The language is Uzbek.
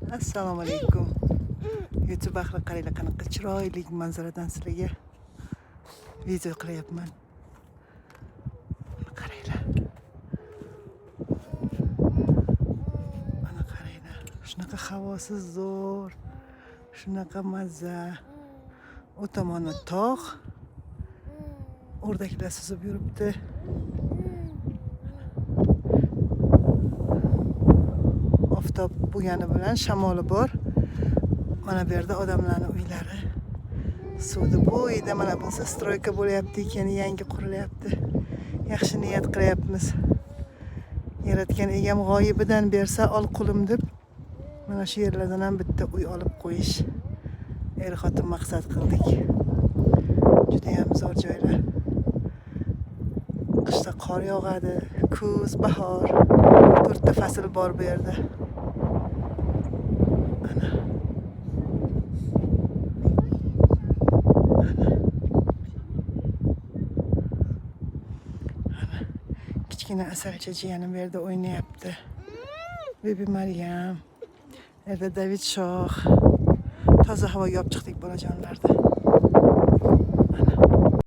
Assalomu alaykum. YouTube ahli qaranglar qanaqa chiroyli manzaradan sizlarga video qilyapman. Qaranglar. Mana qaranglar. Shunaqa havosi zo'r. Shunaqa mazza. O tomoni tog'. O'rdaklar suzib yuribdi. Oftob bo'lgani bilan shamoli bor. Mana bu yerda odamlarning uylari. Suvni bo'yida mana bunisi stroyka bo'lyapti ekan, yangi qurilyapti. Yaxshi niyat qilyapmiz. Yaratgan egam g'oyibidan bersa ol qulim deb mana shu yerlardan ham bitta uy olib qo'yish er-xotin maqsad qildik. Juda ham zo'r joylar. Qishda qor yog'adi, kuz, bahor, 4 ta fasl bor bu yerda. Ana. Kichkina asalchi jiyanim bu yerda o'ynayapti. Bebi Maryam. Yerda David Shoh. Toza havoga olib chiqdik bolajonlarda. Ana.